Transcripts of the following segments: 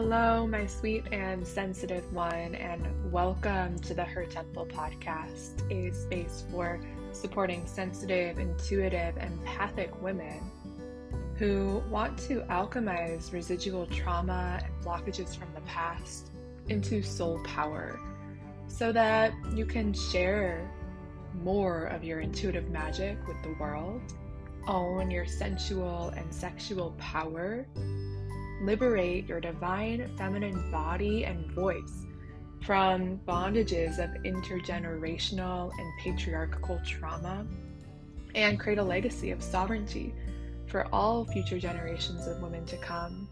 Hello, my sweet and sensitive one, and welcome to the Her Temple podcast, a space for supporting sensitive, intuitive, empathic women who want to alchemize residual trauma and blockages from the past into soul power so that you can share more of your intuitive magic with the world, own your sensual and sexual power, liberate your divine feminine body and voice from bondages of intergenerational and patriarchal trauma, and create a legacy of sovereignty for all future generations of women to come.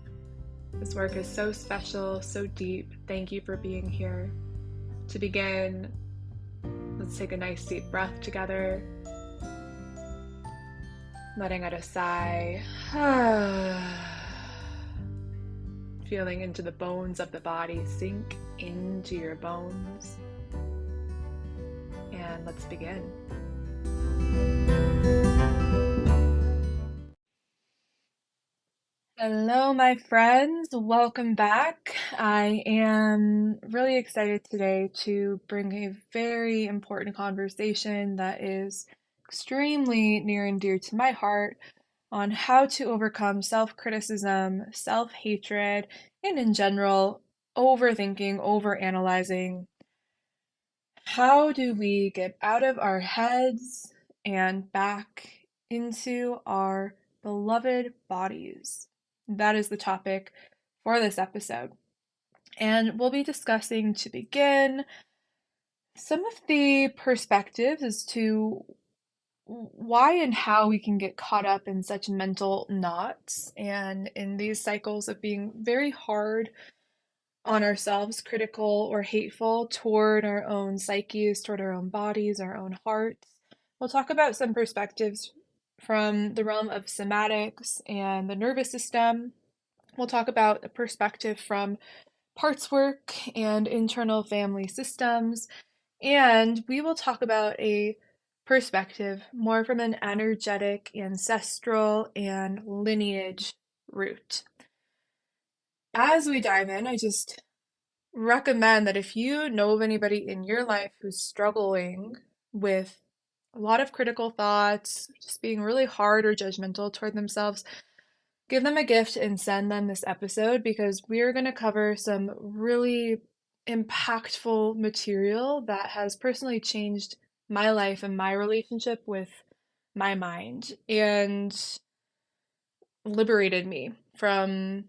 This work is so special, so deep. Thank you for being here. To begin, let's take a nice deep breath together, letting out a sigh. Feeling into the bones of the body, sink into your bones. And let's begin. Hello, my friends. Welcome back. I am really excited today to bring a very important conversation that is extremely near and dear to my heart on how to overcome self-criticism, self-hatred, and in general, overthinking, overanalyzing. How do we get out of our heads and back into our beloved bodies? That is the topic for this episode. And we'll be discussing, to begin, some of the perspectives as to why and how we can get caught up in such mental knots and in these cycles of being very hard on ourselves, critical or hateful toward our own psyches, toward our own bodies, our own hearts. We'll talk about some perspectives from the realm of somatics and the nervous system. We'll talk about a perspective from Partswork and internal family systems. And we will talk about a perspective more from an energetic, ancestral, and lineage root. As we dive in, I just recommend that if you know of anybody in your life who's struggling with a lot of critical thoughts, just being really hard or judgmental toward themselves, give them a gift and send them this episode, because we are going to cover some really impactful material that has personally changed my life and my relationship with my mind and liberated me from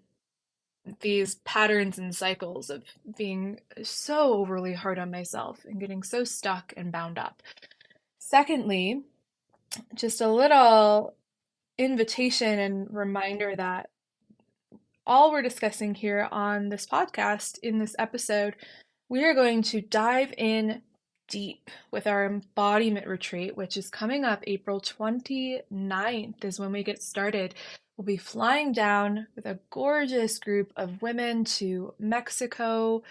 these patterns and cycles of being so overly hard on myself and getting so stuck and bound up. Secondly, just a little invitation and reminder that all we're discussing here on this podcast, in this episode, we are going to dive in deep with our embodiment retreat, which is coming up April 29th is when we get started. We'll be flying down with a gorgeous group of women to Mexico,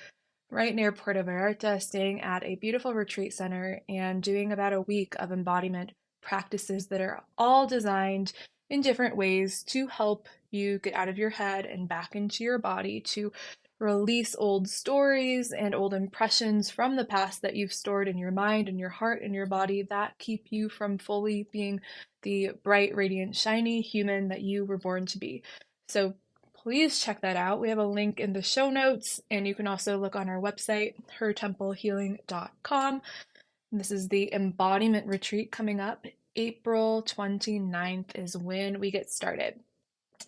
right near Puerto Vallarta, staying at a beautiful retreat center and doing about a week of embodiment practices that are all designed in different ways to help you get out of your head and back into your body, to release old stories and old impressions from the past that you've stored in your mind and your heart and your body that keep you from fully being the bright, radiant, shiny human that you were born to be. So please check that out. We have a link in the show notes, and you can also look on our website, hertemplehealing.com. This is the embodiment retreat coming up. April 29th is when we get started.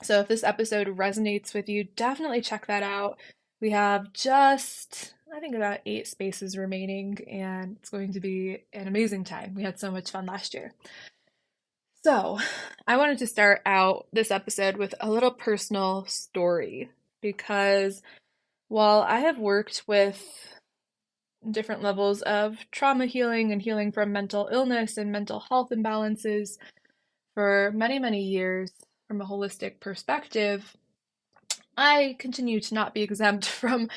So if this episode resonates with you, definitely check that out. We have just, I think, about 8 spaces remaining, and it's going to be an amazing time. We had so much fun last year. So I wanted to start out this episode with a little personal story, because while I have worked with different levels of trauma healing and healing from mental illness and mental health imbalances for many, many years from a holistic perspective, I continue to not be exempt from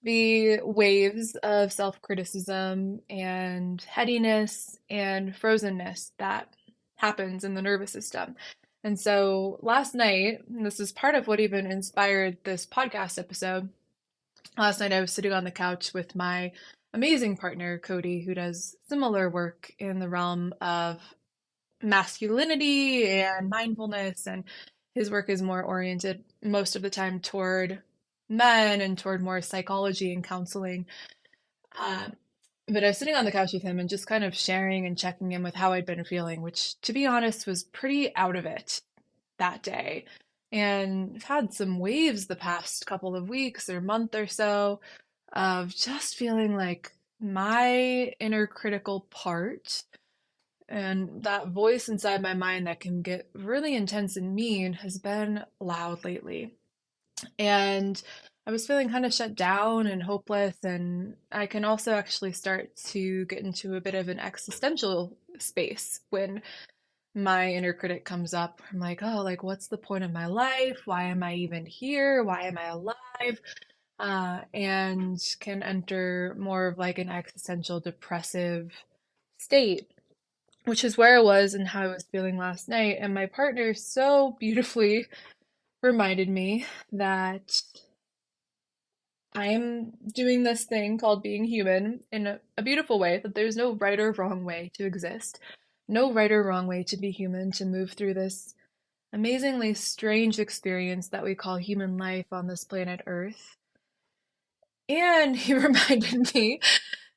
the waves of self-criticism and headiness and frozenness that happens in the nervous system. And so last night, and this is part of what even inspired this podcast episode, Last night I was sitting on the couch with my amazing partner, Cody, who does similar work in the realm of masculinity and mindfulness, and his work is more oriented most of the time toward men and toward more psychology and counseling. Uh, but I was sitting on the couch with him and just kind of sharing and checking in with how I'd been feeling, which, to be honest, was pretty out of it that day. And I've had some waves the past couple of weeks or month or so of just feeling like my inner critical part and that voice inside my mind that can get really intense and mean has been loud lately. And I was feeling kind of shut down and hopeless. And I can also actually start to get into a bit of an existential space when my inner critic comes up. I'm like, oh, like, what's the point of my life? Why am I even here? Why am I alive? And can enter more of like an existential depressive state, which is where I was and how I was feeling last night. And my partner so beautifully reminded me that I'm doing this thing called being human in a beautiful way, that there's no right or wrong way to exist, no right or wrong way to be human, to move through this amazingly strange experience that we call human life on this planet Earth. And he reminded me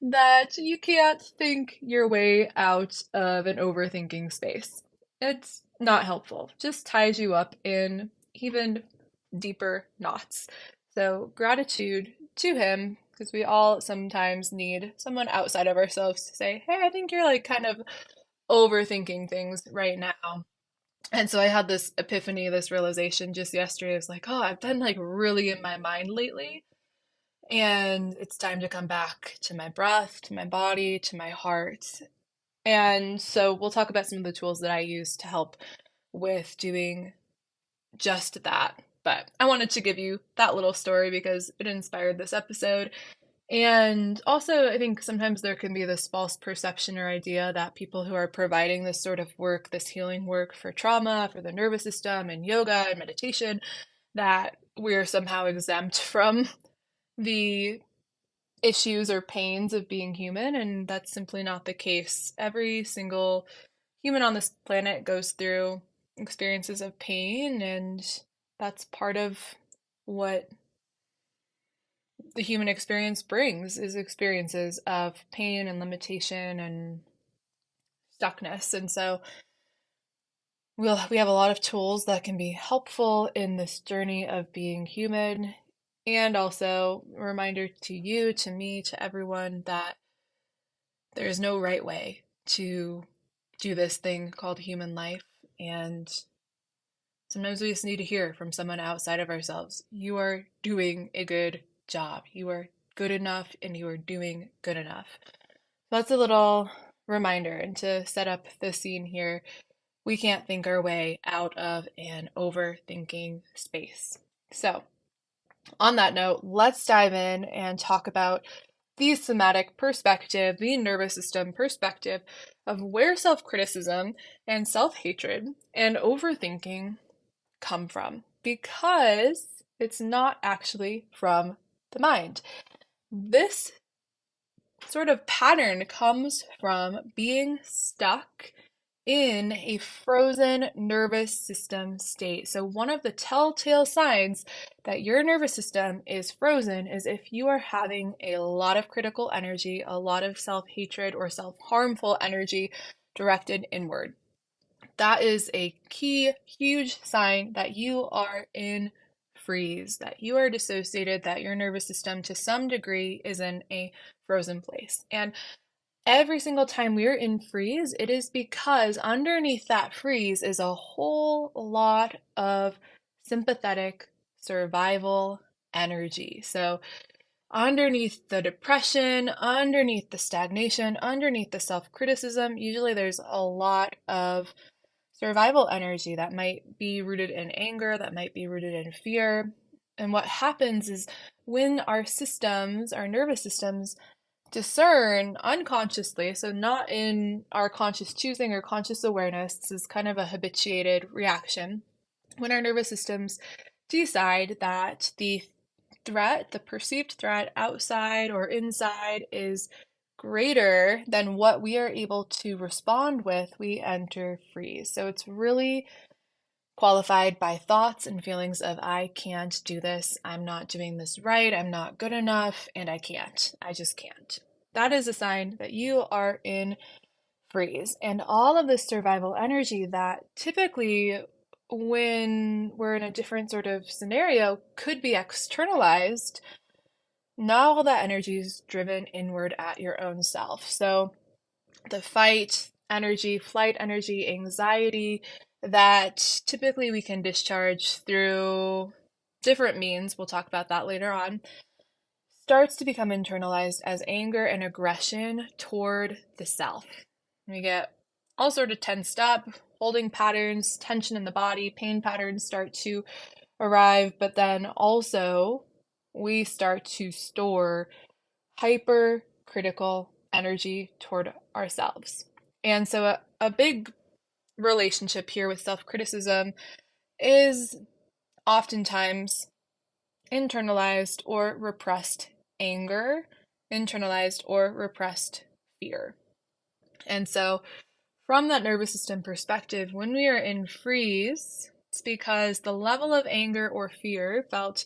that you can't think your way out of an overthinking space. It's not helpful, just ties you up in even deeper knots. So, gratitude to him, because we all sometimes need someone outside of ourselves to say, hey, I think you're like kind of overthinking things right now. And so I had this epiphany, this realization just yesterday. I was like, oh, I've been like really in my mind lately. And it's time to come back to my breath, to my body, to my heart. And so we'll talk about some of the tools that I use to help with doing just that. But I wanted to give you that little story because it inspired this episode. And also, I think sometimes there can be this false perception or idea that people who are providing this sort of work, this healing work for trauma, for the nervous system, and yoga and meditation, that we're somehow exempt from the issues or pains of being human, and that's simply not the case. Every single human on this planet goes through experiences of pain, and that's part of what the human experience brings is experiences of pain and limitation and stuckness. And so we have a lot of tools that can be helpful in this journey of being human, and also a reminder to you, to me, to everyone that there is no right way to do this thing called human life. And sometimes we just need to hear from someone outside of ourselves. You are doing a good job. You are good enough and you are doing good enough. So that's a little reminder. And to set up the scene here, we can't think our way out of an overthinking space. So, on that note, let's dive in and talk about the somatic perspective, the nervous system perspective of where self criticism and self hatred and overthinking come from, because it's not actually from the mind. This sort of pattern comes from being stuck in a frozen nervous system state. So, one of the telltale signs that your nervous system is frozen is if you are having a lot of critical energy, a lot of self hatred or self harmful energy directed inward. That is a key, huge sign that you are in freeze, that you are dissociated, that your nervous system to some degree is in a frozen place. And every single time we're in freeze, it is because underneath that freeze is a whole lot of sympathetic survival energy. So, underneath the depression, underneath the stagnation, underneath the self criticism, usually there's a lot of survival energy that might be rooted in anger, that might be rooted in fear. And what happens is when our systems, our nervous systems, discern unconsciously, so not in our conscious choosing or conscious awareness, this is kind of a habituated reaction. When our nervous systems decide that the threat, the perceived threat outside or inside, is greater than what we are able to respond with, we enter freeze. So it's really qualified by thoughts and feelings of I can't do this, I'm not doing this right, I'm not good enough, and I can't. I just can't. That is a sign that you are in freeze. And all of this survival energy that typically, when we're in a different sort of scenario, could be externalized, now all that energy is driven inward at your own self. So the fight energy, flight energy, anxiety that typically we can discharge through different means, we'll talk about that later on, starts to become internalized as anger and aggression toward the self. We get all sort of tensed up, holding patterns, tension in the body, pain patterns start to arrive, but then also we start to store hypercritical energy toward ourselves. And so a big relationship here with self-criticism is oftentimes internalized or repressed anger, internalized or repressed fear. And so from that nervous system perspective, when we are in freeze, it's because the level of anger or fear felt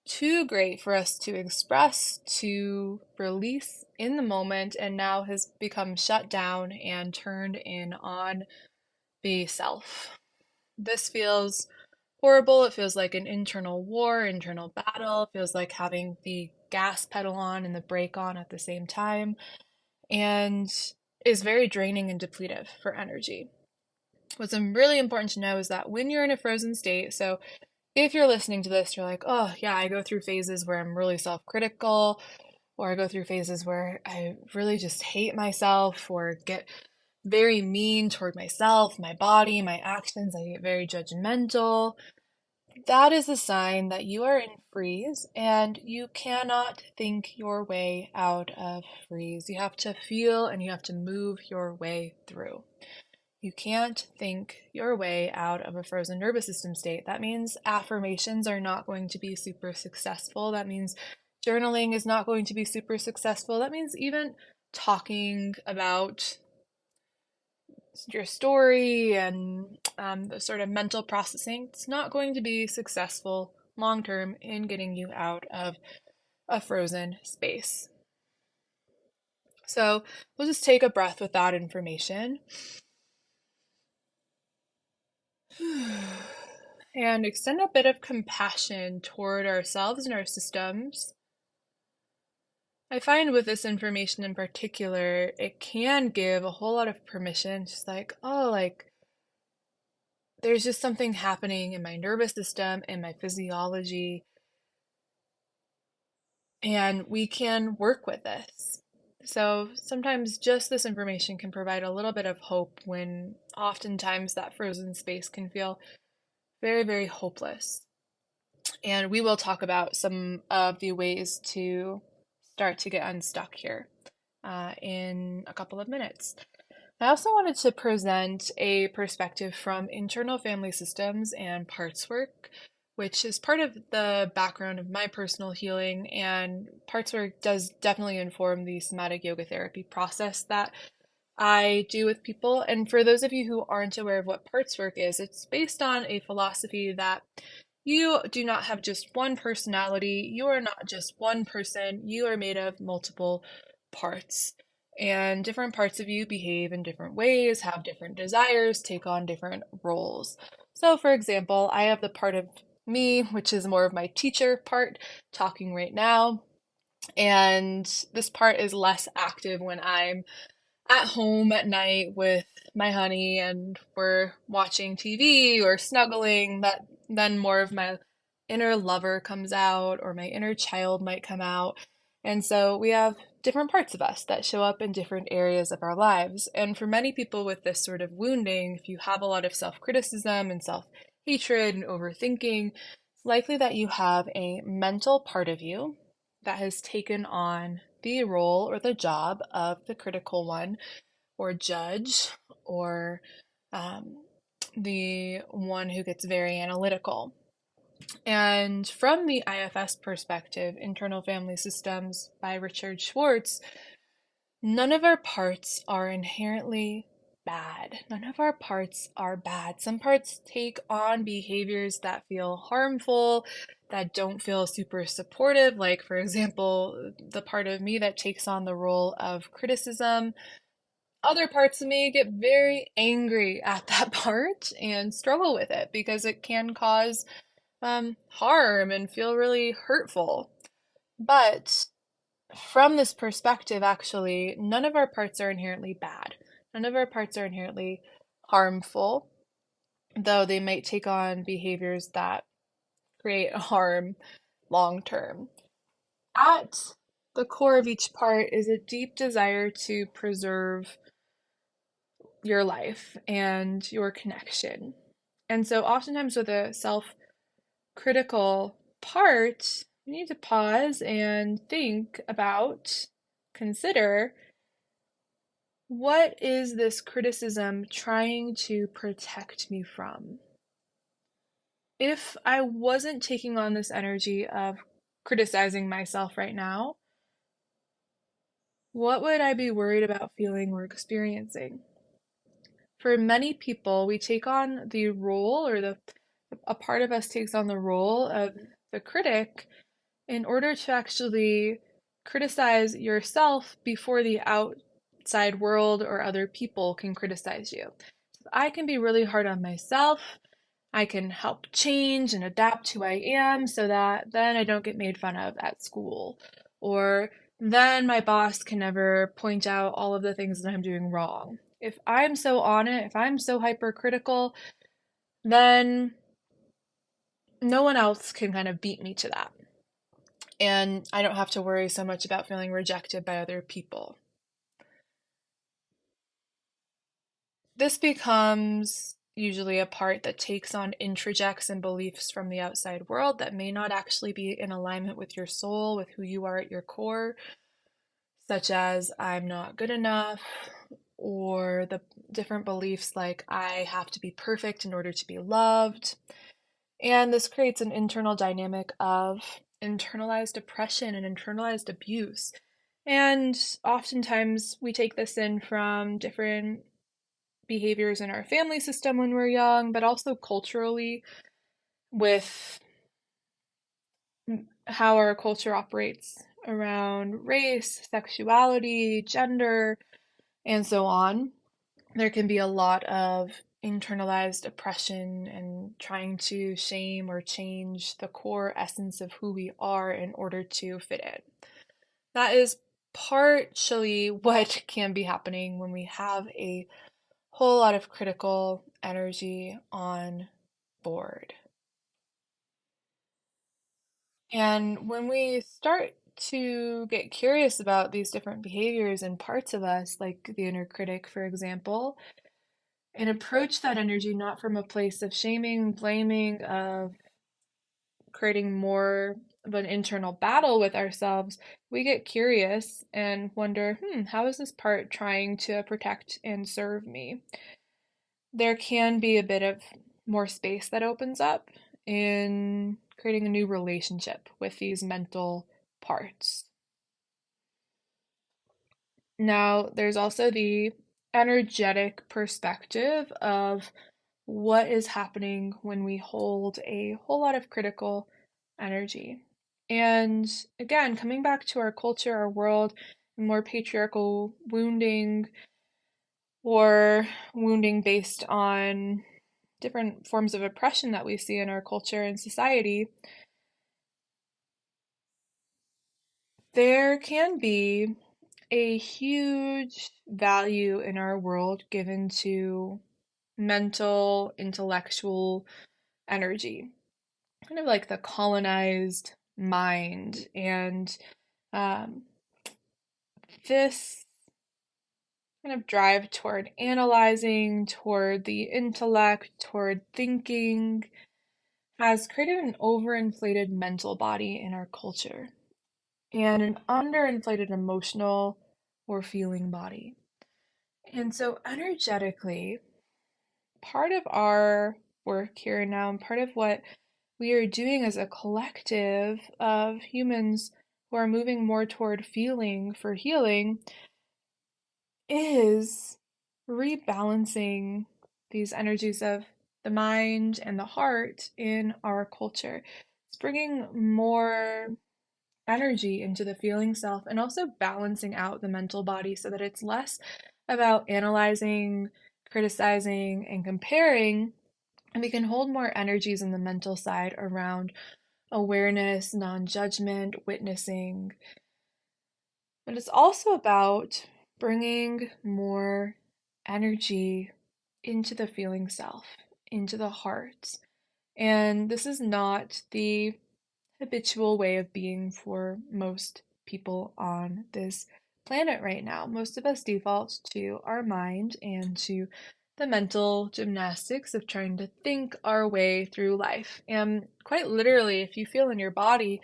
too great for us to express, to release in the moment, and now has become shut down and turned in on the self. This feels horrible. It feels like an internal war, internal battle. It feels like having the gas pedal on and the brake on at the same time, and is very draining and depletive for energy. What's really important to know is that when you're in a frozen state, so if you're listening to this, you're like, oh, yeah, I go through phases where I'm really self-critical, or I go through phases where I really just hate myself or get very mean toward myself, my body, my actions. I get very judgmental. That is a sign that you are in freeze and you cannot think your way out of freeze. You have to feel and you have to move your way through. You can't think your way out of a frozen nervous system state. That means affirmations are not going to be super successful. That means journaling is not going to be super successful. That means even talking about your story and the sort of mental processing, it's not going to be successful long term in getting you out of a frozen space. So we'll just take a breath with that information. And extend a bit of compassion toward ourselves and our systems. I find with this information in particular, it can give a whole lot of permission, just like, oh, like, there's just something happening in my nervous system and my physiology, and we can work with this. So sometimes just this information can provide a little bit of hope when oftentimes that frozen space can feel very, very hopeless. And we will talk about some of the ways to start to get unstuck here in a couple of minutes. I also wanted to present a perspective from internal family systems and Partswork, which is part of the background of my personal healing. And Partswork does definitely inform the somatic yoga therapy process that I do with people. And for those of you who aren't aware of what Partswork is, it's based on a philosophy that you do not have just one personality. You are not just one person. You are made of multiple parts. And different parts of you behave in different ways, have different desires, take on different roles. So, for example, I have the part of me, which is more of my teacher part, talking right now. And this part is less active when I'm at home at night with my honey and we're watching TV or snuggling. That then more of my inner lover comes out or my inner child might come out. And so we have different parts of us that show up in different areas of our lives. And for many people with this sort of wounding, if you have a lot of self-criticism and self-hatred and overthinking, it's likely that you have a mental part of you that has taken on the role or the job of the critical one or judge or the one who gets very analytical. And from the IFS perspective, Internal Family Systems by Richard Schwartz, none of our parts are inherently bad. None of our parts are bad. Some parts take on behaviors that feel harmful, that don't feel super supportive. Like, for example, the part of me that takes on the role of criticism. Other parts of me get very angry at that part and struggle with it because it can cause harm and feel really hurtful. But from this perspective, actually, none of our parts are inherently bad. None of our parts are inherently harmful, though they might take on behaviors that create harm long term. At the core of each part is a deep desire to preserve your life and your connection. And so, oftentimes, with a self critical part, you need to pause and think about, consider, what is this criticism trying to protect me from? If I wasn't taking on this energy of criticizing myself right now, what would I be worried about feeling or experiencing? For many people, we take on the role, or a part of us takes on the role of the critic in order to actually criticize yourself before the outside world or other people can criticize you. I can be really hard on myself. I can help change and adapt who I am so that then I don't get made fun of at school. Or then my boss can never point out all of the things that I'm doing wrong. If I'm so on it, if I'm so hypercritical, then no one else can kind of beat me to that. And I don't have to worry so much about feeling rejected by other people. This becomes usually a part that takes on introjects and beliefs from the outside world that may not actually be in alignment with your soul, with who you are at your core, such as I'm not good enough, or the different beliefs like I have to be perfect in order to be loved. And this creates an internal dynamic of internalized oppression and internalized abuse. And oftentimes we take this in from different behaviors in our family system when we're young, but also culturally with how our culture operates around race, sexuality, gender, and so on. There can be a lot of internalized oppression and trying to shame or change the core essence of who we are in order to fit in. That is partially what can be happening when we have a whole lot of critical energy on board. And when we start to get curious about these different behaviors and parts of us, like the inner critic, for example, and approach that energy not from a place of shaming, blaming, of creating more of an internal battle with ourselves, we get curious and wonder, how is this part trying to protect and serve me? There can be a bit of more space that opens up in creating a new relationship with these mental parts. Now, there's also the energetic perspective of what is happening when we hold a whole lot of critical energy. And again, coming back to our culture, our world, more patriarchal wounding or wounding based on different forms of oppression that we see in our culture and society, there can be a huge value in our world given to mental, intellectual energy, kind of like the colonized mind. And um, this kind of drive toward analyzing, toward the intellect, toward thinking, has created an overinflated mental body in our culture and an underinflated emotional or feeling body. And so, energetically, part of our work here now, and part of what we are doing as a collective of humans who are moving more toward feeling for healing is rebalancing these energies of the mind and the heart in our culture. It's bringing more energy into the feeling self and also balancing out the mental body so that it's less about analyzing, criticizing, and comparing. And we can hold more energies in the mental side around awareness, non judgment, witnessing. But it's also about bringing more energy into the feeling self, into the heart. And this is not the habitual way of being for most people on this planet right now. Most of us default to our mind and to the mental gymnastics of trying to think our way through life. And quite literally, if you feel in your body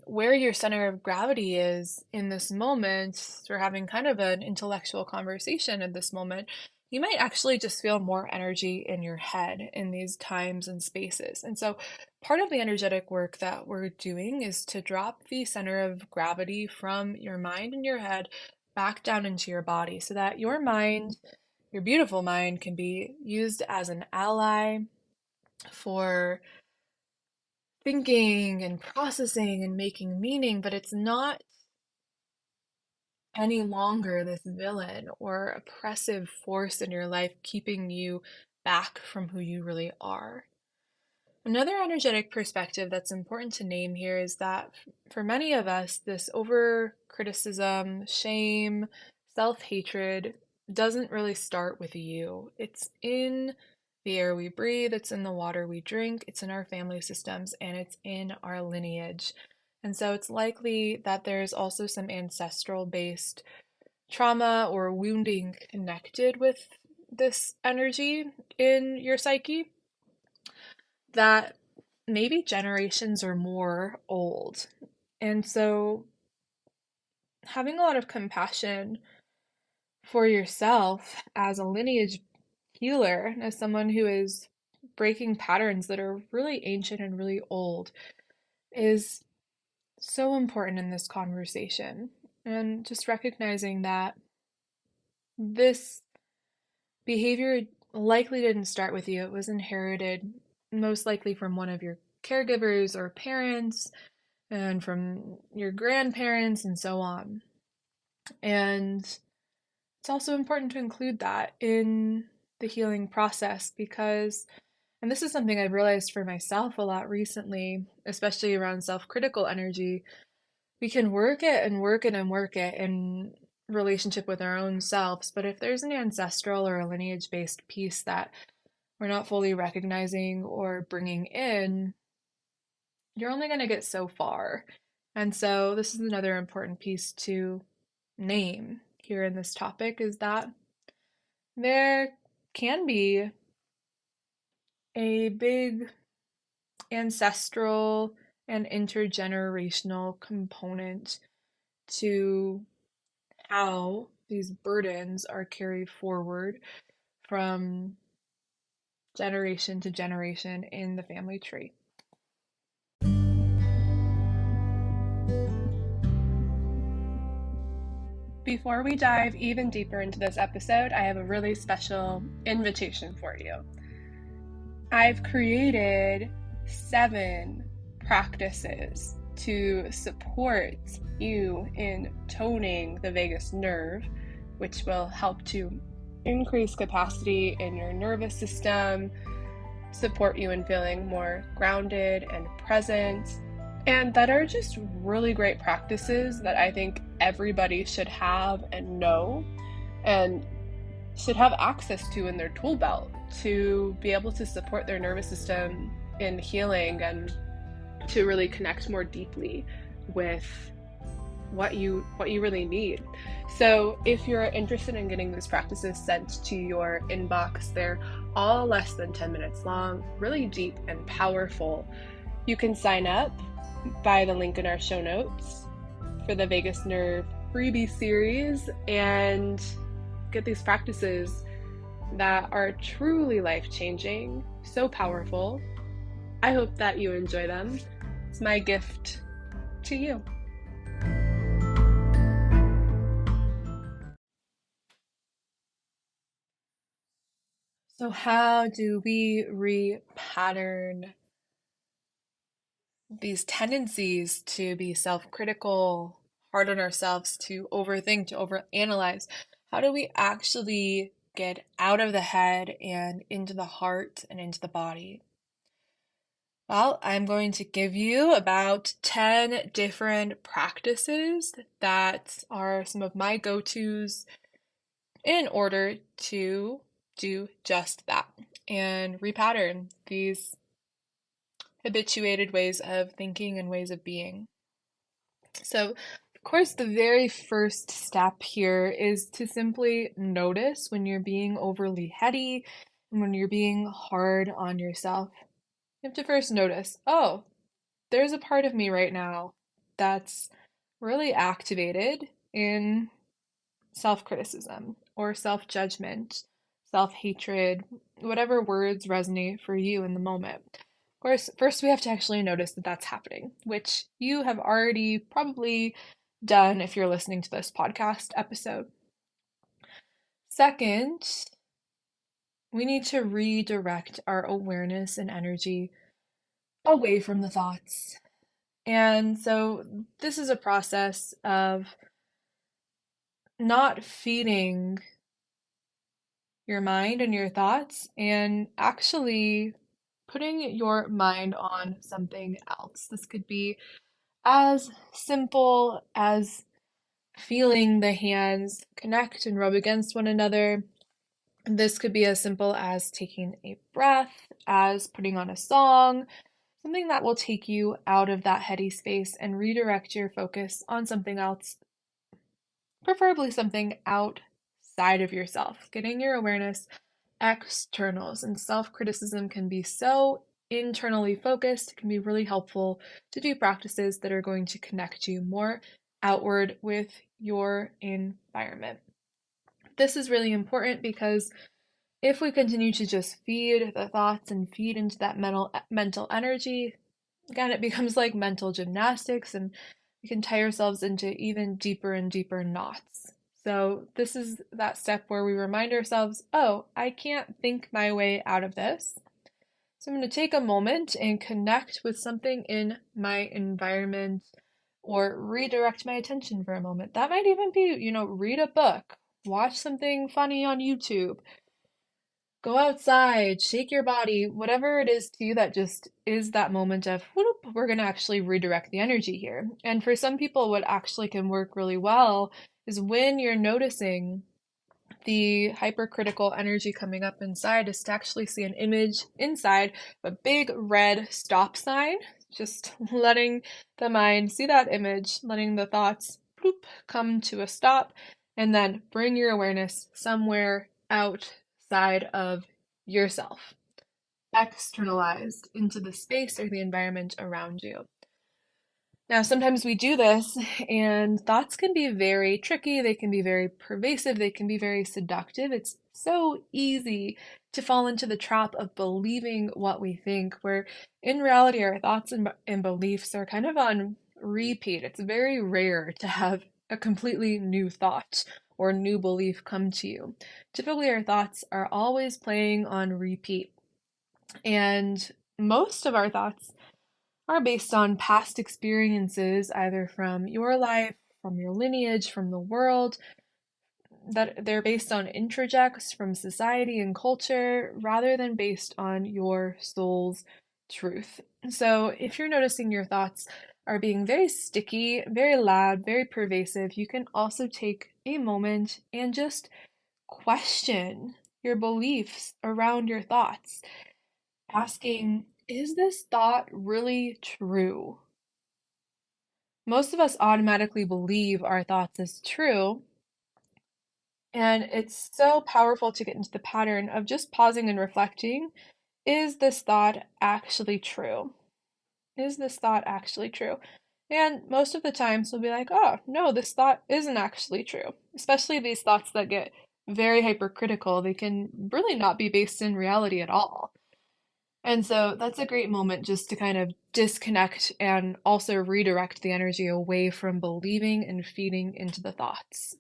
where your center of gravity is in this moment, we're having kind of an intellectual conversation in this moment, you might actually just feel more energy in your head in these times and spaces. And so part of the energetic work that we're doing is to drop the center of gravity from your mind and your head back down into your body so that your mind, your beautiful mind, can be used as an ally for thinking and processing and making meaning, but it's not any longer this villain or oppressive force in your life keeping you back from who you really are. Another energetic perspective that's important to name here is that for many of us, this over criticism, shame, self hatred doesn't really start with you. It's in the air we breathe, it's in the water we drink, it's in our family systems, and it's in our lineage. And so it's likely that there's also some ancestral based trauma or wounding connected with this energy in your psyche that maybe generations or more old. And so having a lot of compassion for yourself as a lineage healer, as someone who is breaking patterns that are really ancient and really old, is so important in this conversation. And just recognizing that this behavior likely didn't start with you, it was inherited most likely from one of your caregivers or parents and from your grandparents and so on. And it's also important to include that in the healing process because, and this is something I've realized for myself a lot recently, especially around self-critical energy, we can work it and work it and work it in relationship with our own selves. But if there's an ancestral or a lineage-based piece that we're not fully recognizing or bringing in, you're only going to get so far. And so this is another important piece to name here in this topic is that there can be a big ancestral and intergenerational component to how these burdens are carried forward from generation to generation in the family tree. Before we dive even deeper into this episode, I have a really special invitation for you. I've created 7 practices to support you in toning the vagus nerve, which will help to increase capacity in your nervous system, support you in feeling more grounded and present, and that are just really great practices that I think everybody should have and know and should have access to in their tool belt to be able to support their nervous system in healing and to really connect more deeply with what you really need. So if you're interested in getting these practices sent to your inbox, they're all less than 10 minutes long, really deep and powerful. You can sign up by the link in our show notes for the Vagus Nerve freebie series and get these practices that are truly life-changing, so powerful, I hope that you enjoy them. It's my gift to you. So, how do we repattern these tendencies to be self-critical, hard on ourselves, to overthink, to overanalyze? How do we actually get out of the head and into the heart and into the body? Well, I'm going to give you about 10 different practices that are some of my go-tos in order to do just that and repattern these habituated ways of thinking and ways of being. So, of course, the very first step here is to simply notice when you're being overly heady and when you're being hard on yourself. You have to first notice, oh, there's a part of me right now that's really activated in self-criticism or self-judgment, self-hatred, whatever words resonate for you in the moment. Of course, first we have to actually notice that that's happening, which you have already probably done if you're listening to this podcast episode. Second, we need to redirect our awareness and energy away from the thoughts. And so this is a process of not feeding your mind and your thoughts and actually putting your mind on something else. This could be as simple as feeling the hands connect and rub against one another. This could be as simple as taking a breath, as putting on a song, something that will take you out of that heady space and redirect your focus on something else, preferably something outside of yourself, getting your awareness externals. And self-criticism can be so internally focused, it can be really helpful to do practices that are going to connect you more outward with your environment. This is really important because if we continue to just feed the thoughts and feed into that mental energy, again, it becomes like mental gymnastics and we can tie ourselves into even deeper and deeper knots. So, this is that step where we remind ourselves, oh, I can't think my way out of this. So, I'm going to take a moment and connect with something in my environment or redirect my attention for a moment. That might even be, read a book, watch something funny on YouTube, go outside, shake your body, whatever it is to you that just is that moment of, whoop, we're going to actually redirect the energy here. And for some people, what actually can work really well is when you're noticing the hypercritical energy coming up inside, is to actually see an image inside a big red stop sign, just letting the mind see that image, letting the thoughts bloop, come to a stop, and then bring your awareness somewhere outside of yourself, externalized into the space or the environment around you. Now, sometimes we do this, and thoughts can be very tricky, they can be very pervasive, they can be very seductive. It's so easy to fall into the trap of believing what we think, where in reality, our thoughts and beliefs are kind of on repeat. It's very rare to have a completely new thought or new belief come to you. Typically, our thoughts are always playing on repeat, and most of our thoughts are based on past experiences, either from your life, from your lineage, from the world, that they're based on introjects from society and culture rather than based on your soul's truth. So, if you're noticing your thoughts are being very sticky, very loud, very pervasive, you can also take a moment and just question your beliefs around your thoughts, asking, is this thought really true? Most of us automatically believe our thoughts as true, and it's so powerful to get into the pattern of just pausing and reflecting. Is this thought actually true? Is this thought actually true? And most of the times we'll be like, oh, no, this thought isn't actually true. Especially these thoughts that get very hypercritical, they can really not be based in reality at all. And so that's a great moment just to kind of disconnect and also redirect the energy away from believing and feeding into the thoughts.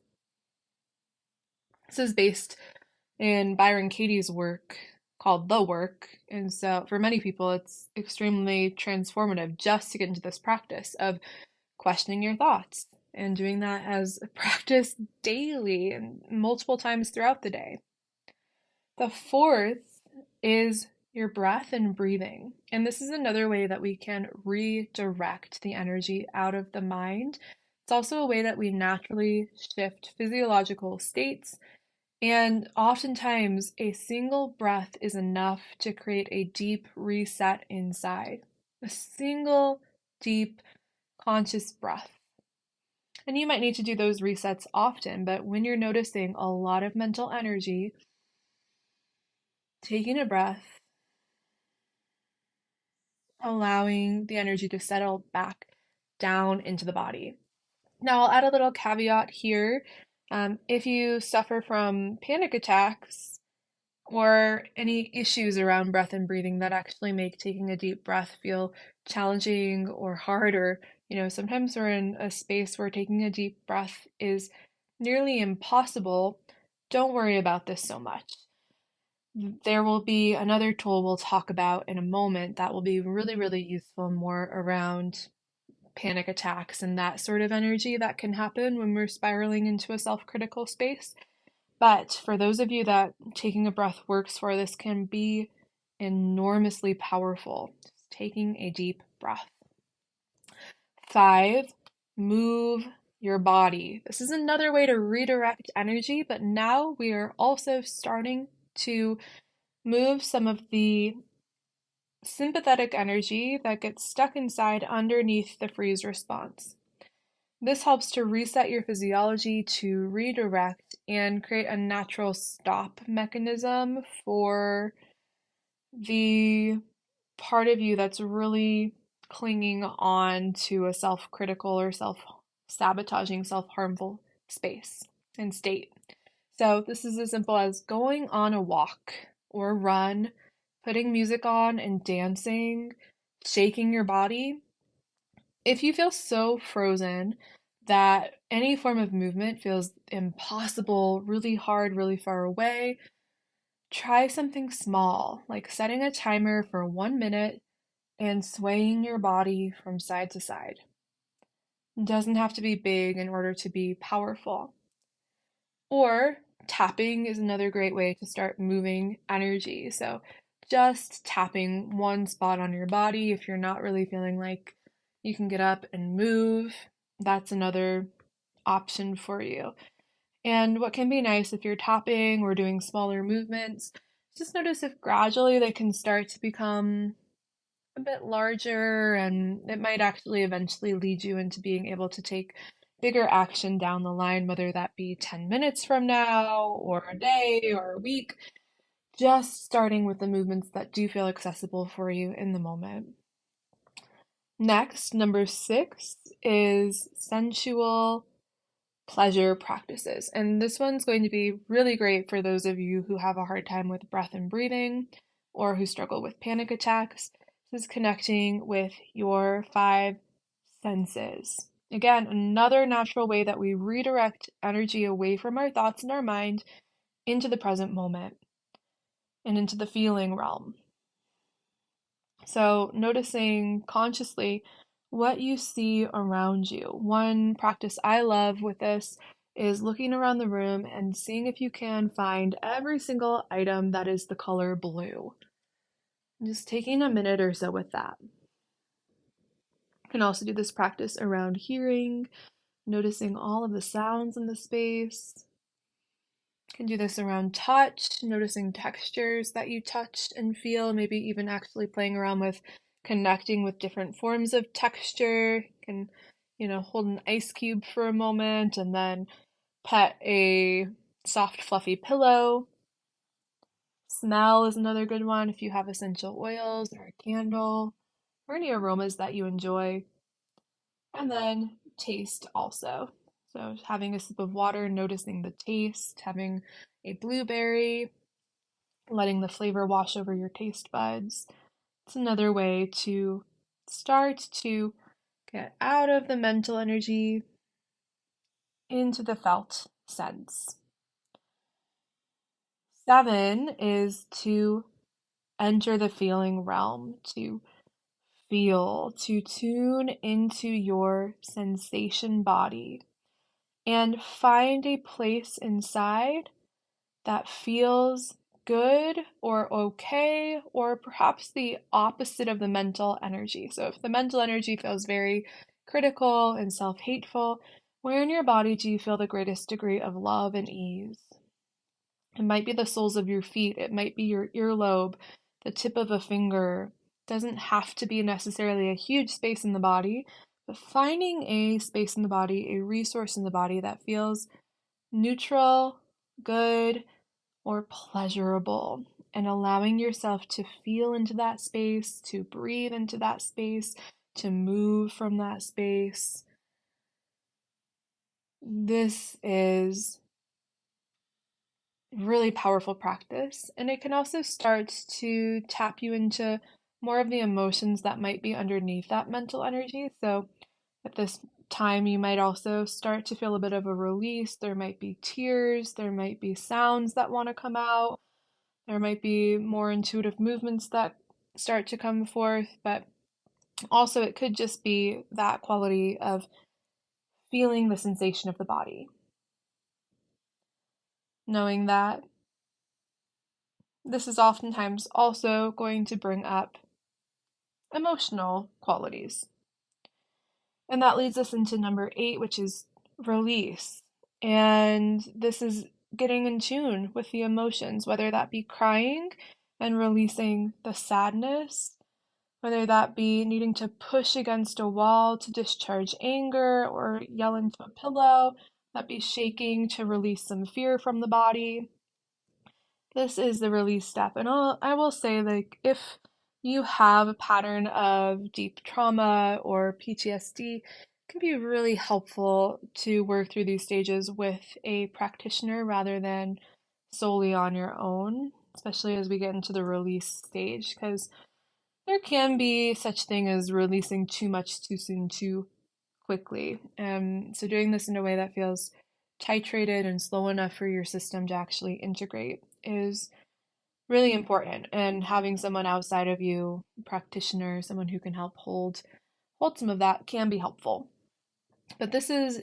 This is based in Byron Katie's work called The Work. And so for many people, it's extremely transformative just to get into this practice of questioning your thoughts and doing that as a practice daily and multiple times throughout the day. The fourth is your breath and breathing. And this is another way that we can redirect the energy out of the mind. It's also a way that we naturally shift physiological states. And oftentimes, a single breath is enough to create a deep reset inside. A single deep conscious breath. And you might need to do those resets often, but when you're noticing a lot of mental energy, taking a breath, allowing the energy to settle back down into the body. Now, I'll add a little caveat here. If you suffer from panic attacks or any issues around breath and breathing that actually make taking a deep breath feel challenging or hard, or, sometimes we're in a space where taking a deep breath is nearly impossible, don't worry about this so much. There will be another tool we'll talk about in a moment that will be really, really useful more around panic attacks and that sort of energy that can happen when we're spiraling into a self-critical space. But for those of you that taking a breath works for, this can be enormously powerful. Just taking a deep breath. 5, move your body. This is another way to redirect energy, but now we are also starting to move some of the sympathetic energy that gets stuck inside underneath the freeze response. This helps to reset your physiology to redirect and create a natural stop mechanism for the part of you that's really clinging on to a self-critical or self-sabotaging, self-harmful space and state. So this is as simple as going on a walk or run, putting music on and dancing, shaking your body. If you feel so frozen that any form of movement feels impossible, really hard, really far away, try something small, like setting a timer for 1 minute and swaying your body from side to side. It doesn't have to be big in order to be powerful. Or tapping is another great way to start moving energy. So just tapping one spot on your body if you're not really feeling like you can get up and move, that's another option for you. And what can be nice if you're tapping or doing smaller movements, just notice if gradually they can start to become a bit larger, and it might actually eventually lead you into being able to take bigger action down the line, whether that be 10 minutes from now, or a day, or a week. Just starting with the movements that do feel accessible for you in the moment. Next, number 6 is sensual pleasure practices. And this one's going to be really great for those of you who have a hard time with breath and breathing or who struggle with panic attacks. This is connecting with your 5 senses. Again, another natural way that we redirect energy away from our thoughts and our mind into the present moment and into the feeling realm. So, noticing consciously what you see around you. One practice I love with this is looking around the room and seeing if you can find every single item that is the color blue. Just taking a minute or so with that. You can also do this practice around hearing, noticing all of the sounds in the space. You can do this around touch, noticing textures that you touch and feel, maybe even actually playing around with connecting with different forms of texture. You can, hold an ice cube for a moment and then pet a soft, fluffy pillow. Smell is another good one if you have essential oils or a candle or any aromas that you enjoy. And then taste also. So having a sip of water, noticing the taste, having a blueberry, letting the flavor wash over your taste buds. It's another way to start to get out of the mental energy into the felt sense. 7 is to enter the feeling realm, to feel, to tune into your sensation body and find a place inside that feels good or okay, or perhaps the opposite of the mental energy. So, if the mental energy feels very critical and self hateful, where in your body do you feel the greatest degree of love and ease? It might be the soles of your feet, it might be your earlobe, the tip of a finger. It doesn't have to be necessarily a huge space in the body, but finding a space in the body, a resource in the body that feels neutral, good, or pleasurable, and allowing yourself to feel into that space, to breathe into that space, to move from that space. This is really powerful practice, and it can also start to tap you into more of the emotions that might be underneath that mental energy. So, at this time, you might also start to feel a bit of a release. There might be tears, there might be sounds that want to come out. There might be more intuitive movements that start to come forth, but also it could just be that quality of feeling the sensation of the body. Knowing that this is oftentimes also going to bring up emotional qualities. And that leads us into number 8, which is release. And this is getting in tune with the emotions, whether that be crying and releasing the sadness, whether that be needing to push against a wall to discharge anger or yell into a pillow, that be shaking to release some fear from the body. This is the release step. And I will say, like, if you have a pattern of deep trauma or PTSD, it can be really helpful to work through these stages with a practitioner rather than solely on your own, especially as we get into the release stage, because there can be such thing as releasing too much too soon too quickly. So doing this in a way that feels titrated and slow enough for your system to actually integrate is really important. And having someone outside of you, a practitioner, someone who can help hold some of that can be helpful. But this is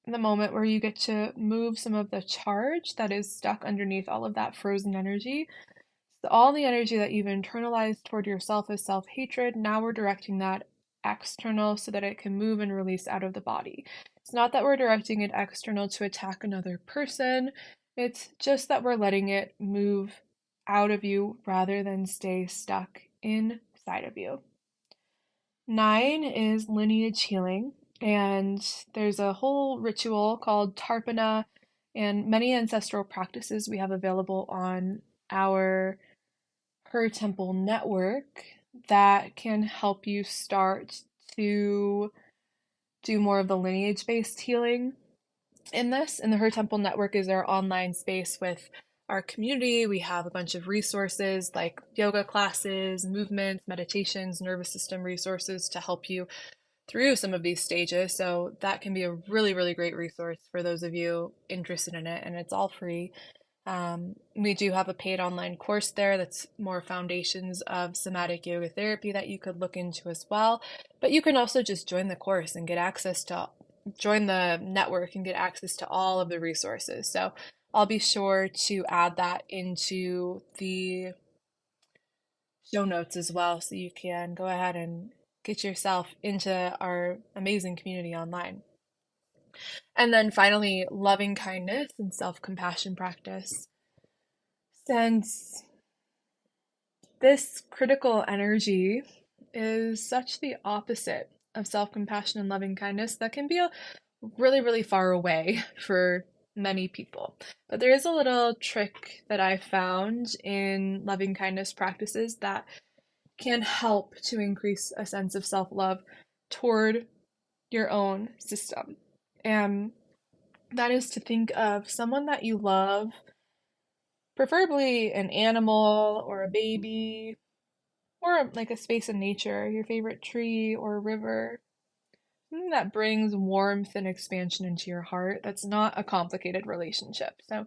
the moment where you get to move some of the charge that is stuck underneath all of that frozen energy. So all the energy that you've internalized toward yourself as self-hatred, now we're directing that external so that it can move and release out of the body. It's not that we're directing it external to attack another person. It's just that we're letting it move out of you rather than stay stuck inside of you. 9 is lineage healing, and there's a whole ritual called Tarpana and many ancestral practices we have available on our Her Temple network that can help you start to do more of the lineage based healing in this. And the Her Temple network is our online space with our community. We have a bunch of resources like yoga classes, movements, meditations, nervous system resources to help you through some of these stages. So that can be a really, really great resource for those of you interested in it. And it's all free. We do have a paid online course there that's more foundations of somatic yoga therapy that you could look into as well. But you can also just join the course and get access to join the network and get access to all of the resources. So I'll be sure to add that into the show notes as well so you can go ahead and get yourself into our amazing community online. And then finally, loving kindness and self compassion practice. Since this critical energy is such the opposite of self compassion and loving kindness, that can be a really, really far away for many people. But there is a little trick that I found in loving kindness practices that can help to increase a sense of self love toward your own system. And that is to think of someone that you love, preferably an animal or a baby or like a space in nature, your favorite tree or river, something that brings warmth and expansion into your heart. That's not a complicated relationship. So,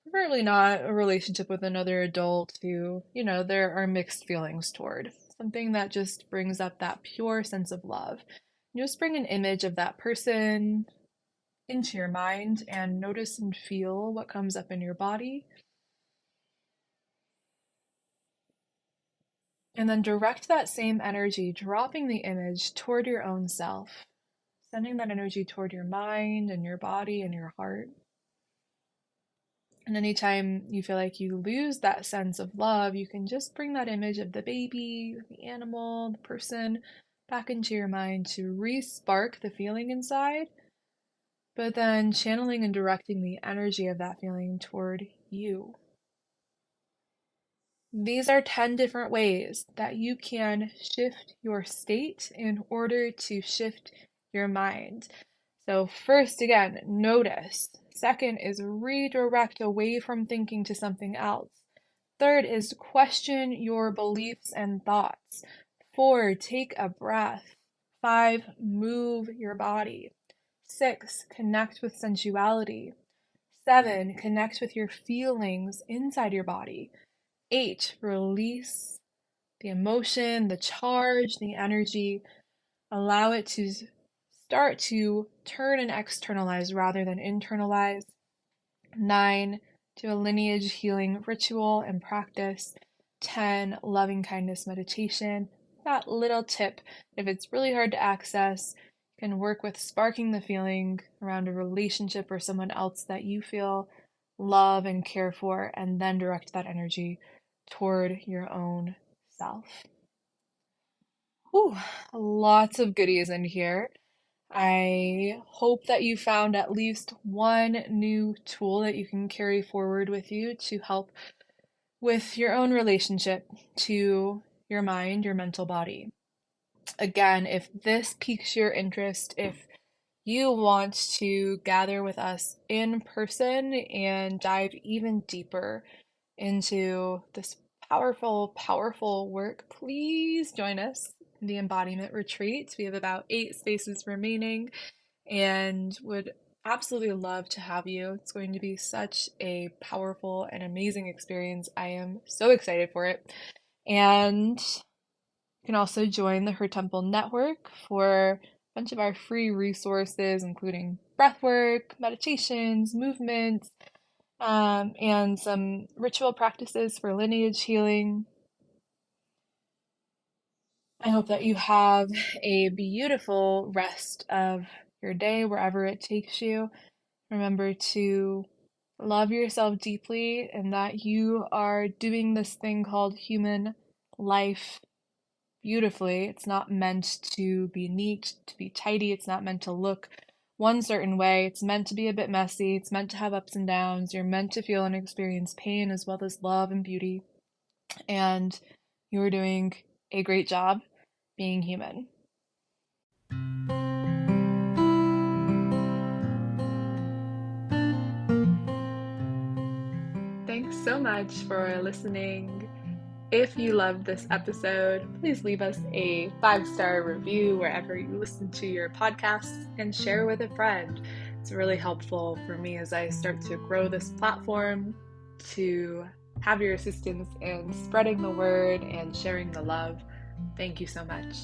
preferably not a relationship with another adult who, there are mixed feelings toward. Something that just brings up that pure sense of love. You just bring an image of that person into your mind and notice and feel what comes up in your body. And then direct that same energy, dropping the image toward your own self, sending that energy toward your mind and your body and your heart. And anytime you feel like you lose that sense of love, you can just bring that image of the baby, the animal, the person back into your mind to re-spark the feeling inside, but then channeling and directing the energy of that feeling toward you. These are 10 different ways that you can shift your state in order to shift your mind. So, first, again, notice. Second is redirect away from thinking to something else. Third is question your beliefs and thoughts. 4, take a breath. 5, move your body. 6, connect with sensuality. 7, connect with your feelings inside your body. 8, release the emotion, the charge, the energy. Allow it to start to turn and externalize rather than internalize. 9, do a lineage healing ritual and practice. 10, loving kindness meditation. That little tip, if it's really hard to access, you can work with sparking the feeling around a relationship or someone else that you feel love and care for, and then direct that energy toward your own self. Whew, lots of goodies in here. I hope that you found at least one new tool that you can carry forward with you to help with your own relationship to your mind, your mental body. Again, if this piques your interest, if you want to gather with us in person and dive even deeper into this powerful, powerful work, please join us in the embodiment retreat. We have about 8 spaces remaining and would absolutely love to have you. It's going to be such a powerful and amazing experience. I am so excited for it. And you can also join the Her Temple Network for a bunch of our free resources, including breathwork, meditations, movements, and some ritual practices for lineage healing. I hope that you have a beautiful rest of your day wherever it takes you. Remember to love yourself deeply and that you are doing this thing called human life beautifully. It's not meant to be neat, to be tidy. It's not meant to look one certain way. It's meant to be a bit messy. It's meant to have ups and downs. You're meant to feel and experience pain as well as love and beauty. And you are doing a great job being human. Thanks so much for listening. If you loved this episode, please leave us a 5-star review wherever you listen to your podcasts and share with a friend. It's really helpful for me as I start to grow this platform to have your assistance in spreading the word and sharing the love. Thank you so much.